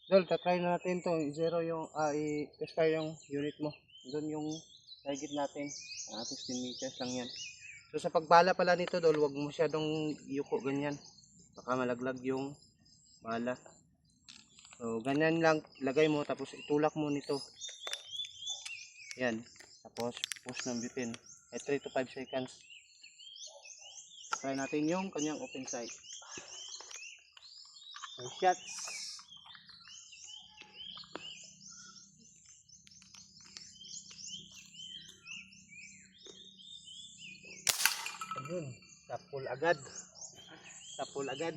Dol, tatry na natin to. I-zero yung, i-test tayo yung unit mo. Doon yung target natin. 15 meters lang yan. So sa pagbala pala nito, Dol, wag mo masyadong yuko ganyan. Baka malaglag yung bala. So ganyan lang, lagay mo tapos itulak mo nito. Yan. Tapos push ng butane. 3 to 5 seconds. Try natin yung kanyang open sight. So, shots. Ayun, tapol agad. Tapol agad.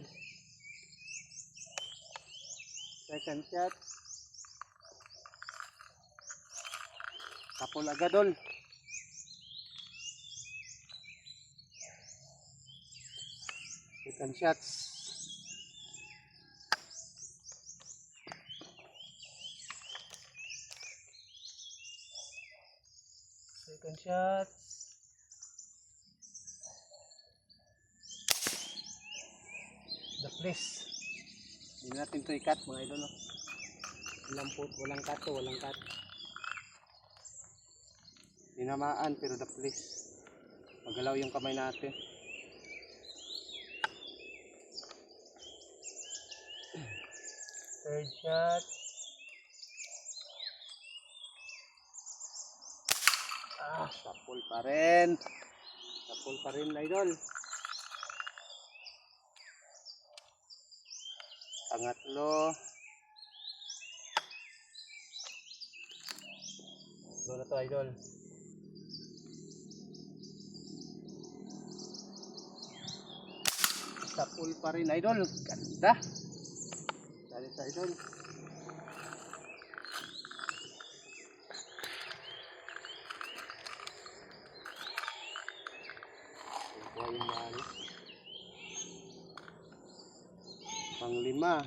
Second shot. Tapol agad, Dol. Second shots. Second shots. The place. Hindi natin ito i-cut mga idol. No? Walang cut to, walang cut. Tinamaan pero the place. Magalaw yung kamay natin. Third shot. Sapol pa rin. Sapol pa rin, idol. Pangatlo. Doon na to, idol. Sapol pa rin, idol. Ganda. Dali sa idol. Panglima.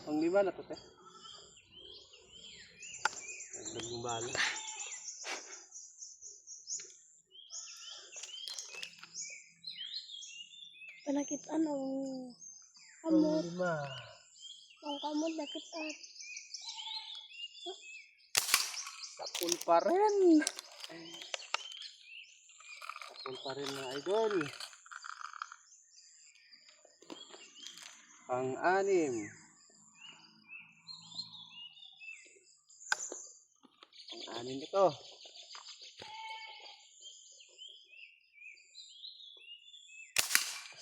Panglima na to, te. Nagdag yung bala. Panakitaan ang kamot. Panglima. Ang kamot nakitaan. Sapul pa rin. Sapul pa rin mga idol. Pang-anim. Pang-anim ito.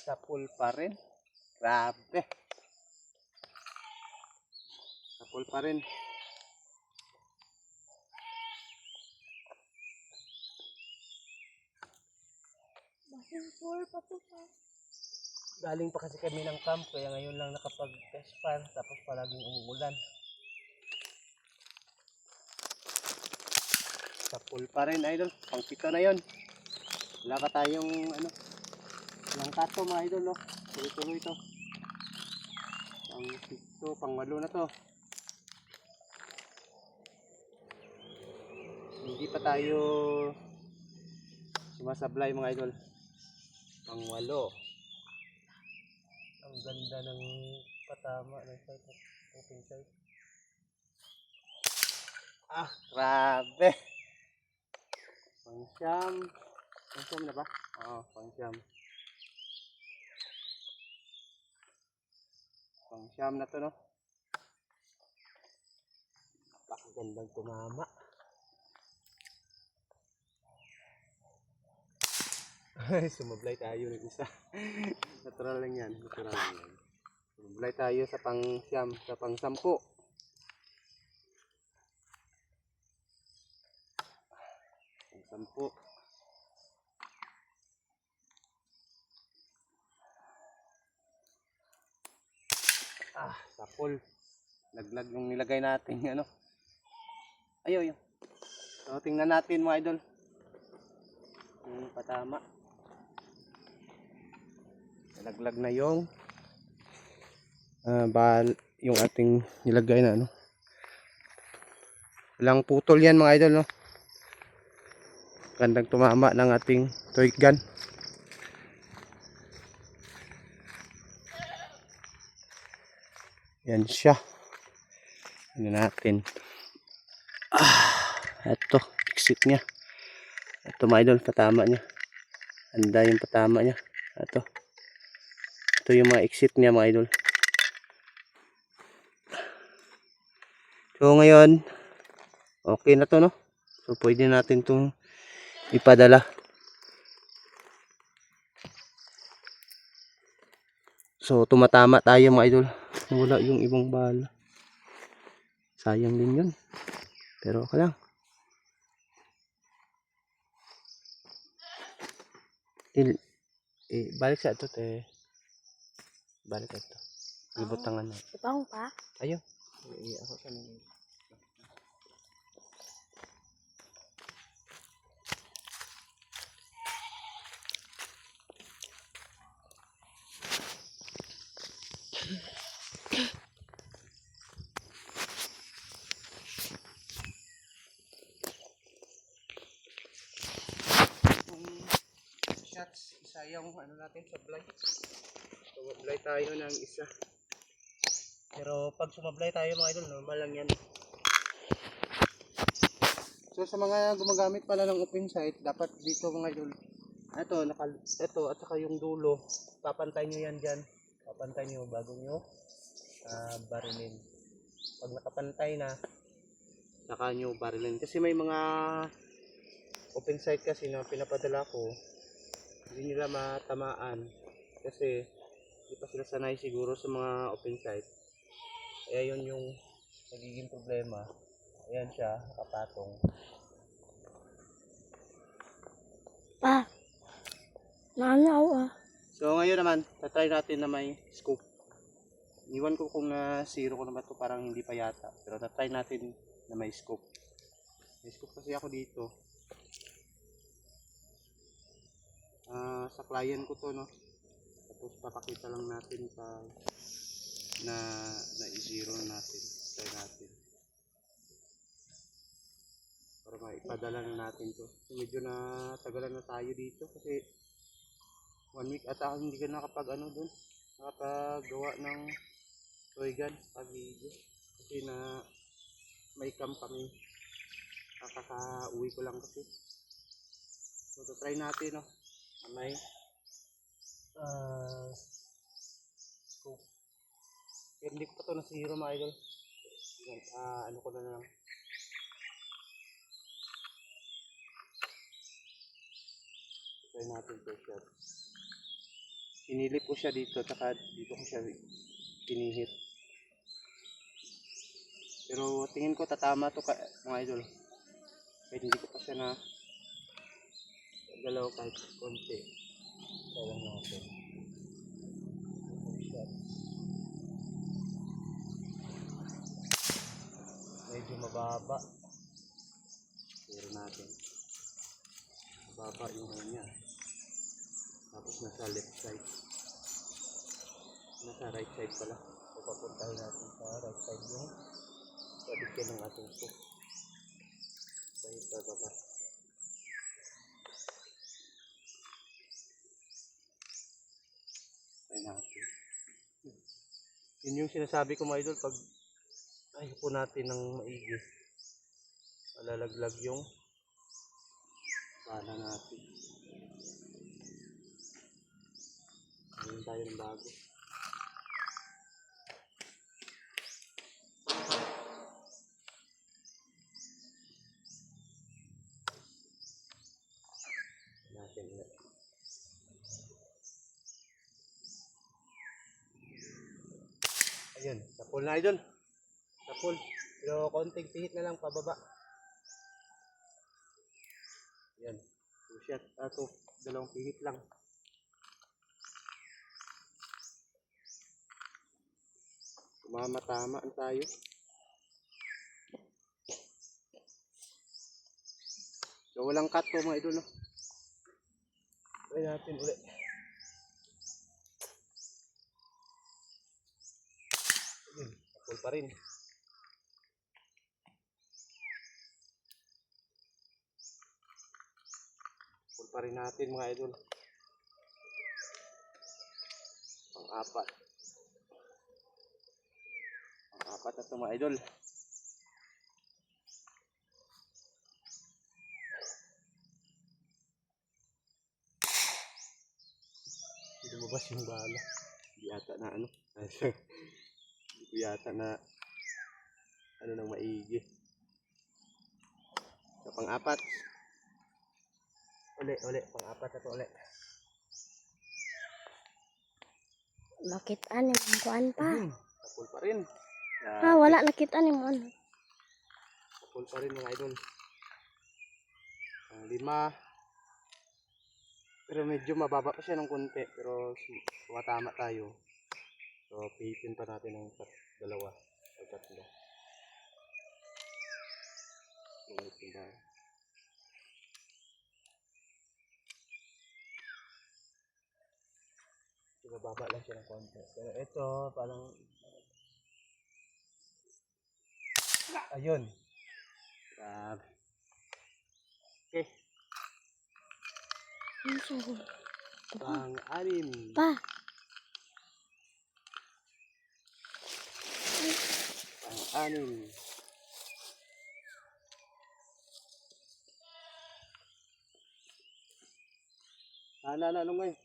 Sapul pa rin. Grabe. Sapul pa rin. Basing sure pa to pa. Galing pa kasi kami ng camp kaya ngayon lang nakapag-test fire tapos palaging umuulan. Sapul pa rin, idol. Pang-pito na yon. Wala pa tayong walang kato mga idol, no? Tuloy-tuloy ito. Pang-pito, pang-walo na to. Hindi pa tayo sumasablay mga idol. Pang-walo. Ang ganda ng patama ng sight, open sight. Grabe. Pang-siyam. Pang-siyam na ba? Oo, pang-siyam. Pang-siyam na to, no? Napakagandang tumama. Sumablay tayo ng isa. Natural lang yan. Natural lang yan. Sumablay tayo sa pang-siyam, sa pang-sampu. Pang-sampu. Sapol. Laglag yung nilagay natin, Ayaw. So, tingnan natin mga idol. Yung patama. Nalaglag na yung yung ating nilagay na walang putol yan mga idol, no? Gandang tumama ng ating toy gun. Yan siya. Ano natin. Ito, exit niya. Ito mga idol, patama niya. Handa yung patama niya. Ito yung mga exit niya mga idol. So ngayon, okay na to, no? So pwede natin itong ipadala. So tumatama tayo mga idol. Wala yung ibang bala. Sayang din yun. Pero okay lang. Balik sa ito, te. Balik ito. Ibutangan na. Ipang pa? Ayun. Ako sa nila. Shots, isa yung ano natin, sablay. Sumablay tayo ng isa. Pero pag sumablay tayo mga idol, normal lang yan. So sa mga gumagamit pala ng open sight, dapat dito mga idol, ito at saka yung dulo, papantay nyo yan dyan. Papantay nyo bago nyo barilin. Pag nakapantay na, saka nyo barilin. Kasi may mga open sight kasi na pinapadala ko, hindi nila matamaan. Kasi hindi pa sila sanay siguro sa mga open sight. Kaya yun yung nagiging problema. Ayan siya, nakapatong. Pa. Nanaw ah. So ngayon naman, tatry natin na may scope. Iwan ko kung zero ko naman ito, parang hindi pa yata. Pero tatry natin na may scope. May scope kasi ako dito. Sa client ko to, no. Tapos papakita lang natin pa na i-zero natin. Try natin. Para maipadala na natin to. So, medyo na tagalan na tayo dito kasi 1 week at ako hindi ka nakapagawa ng toy gun pag video. Kasi na may camp kami. Kakaka-uwi ko lang kasi. So try natin, no. May scope. Pero hindi ko pa ito na zero mga idol. Ano ko na lang. Try natin ito siya. Sinilip ko siya dito, saka dito ko siya pinihit. Pero tingin ko tatama to mga idol. Kahit hindi ko pa siya na galaw kahit konti. Try lang natin. Medyo mababa. Pero natin. Mababa yung ano niya. Tapos nasa left side. Nasa right side pala. So papuntahin natin sa right side yung sabikyan ng ating hook. Dahil sa baba. Try natin. Yun yung sinasabi ko mga idol, pag ayupo natin ng maigi, malalaglag yung bala natin. Ayun tayo ng bago. Natin ulit. Ayun, tapol na idol. Tapol. Pero konting pihit na lang pababa. Yan. Two shot. Dalawang pihit lang. Tumama-tamaan tayo. So walang cut po mga idol, no? Try natin ulit. Ayun, tapol pa rin. Tapol pa rin natin mga idol. Pang-apat. Pang-apat na ito mga idol. lumabas yung bala. Hindi yata na ano. Hindi ko yata na ano nang maigi. So, pang-apat. Uli. Pang-apat na to uli. Nakita ni mo kuan pa. Kapul pa rin. Wala nakita ni mo ano. Kapul pa rin mga idol. 5. Pero medyo mababa pa siya ng konti. Pero tama tayo. So, pihitin pa natin ng 2 o 3. Mababa lang siya ng konti. Pero ito, parang... Ayun. Grabe. Okay. Pang-anim. Pa. Pang-anim. Ano ngayon?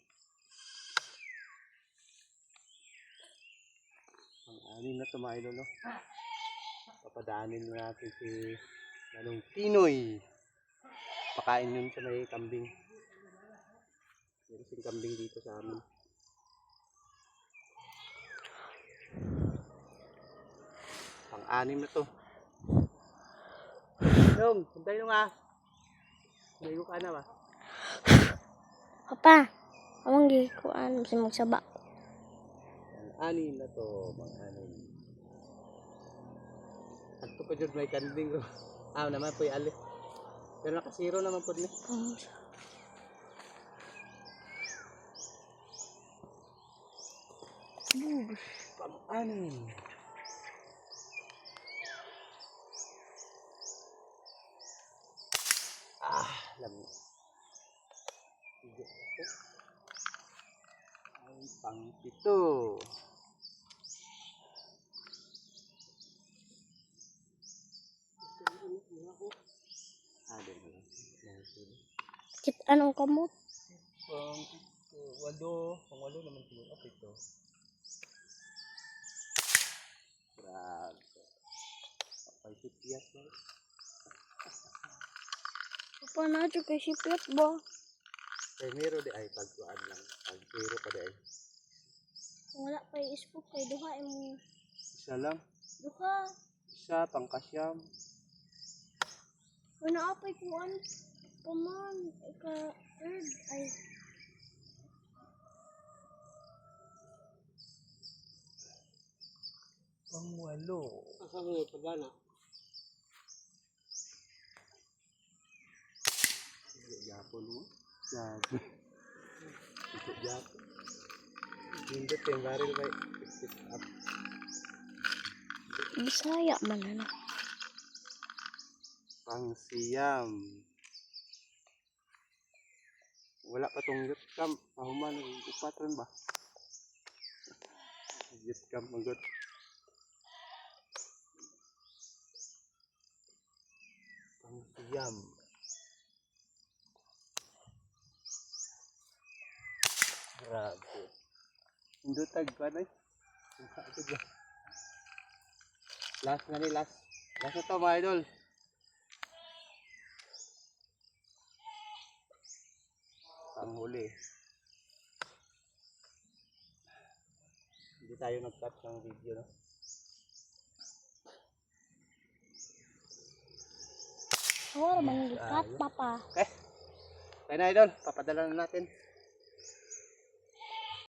Pang-anim na ito mga idol, no? Papadaanin mo natin si Manong Tinoy. Pakain yun sa may kambing. Meron sing kambing dito sa amin. Pang-anim na to. Nung, hintay nung ah. Hindi ko ka na ba? Papa. Awang gi kuan si magsaba. Pang-anim na to, pang-anim. Agto pa dyan may kambing ko. Naman po yung ali. Pero nakasiro naman po niya. Pang-anim. Lami. Ay, pang-7. Kit anong kamot? Pang-8 naman siguro. Ito. Grabe. Pag-sipiyat na. Papa na jud kay sipyat ba? Kay mero di ay pagkuan lang. Pag-zero pa di ay. Wala pa ispok kay duha mo. Isa lang. Duha. Isa, pangkasyam. Wala apay kuan. Paman ka third ay Pang-8. Asa mo yung pagana? Yapon mo. Sabi. Ito yapon. Hindot yung baril kay pick up. Bisaya man ano. Pang-siyam. Wala pa tong youth camp. Pahuman, upat rin ba? Youth camp magot. Pang-siyam. Grabe. Hindot tag pa na. Last na ni, last. Last na to mga idol. Panghuli. Hindi tayo nag-cut ng video, no? Wala man gikat papa. Okay. Kaya na idol, papadala na natin.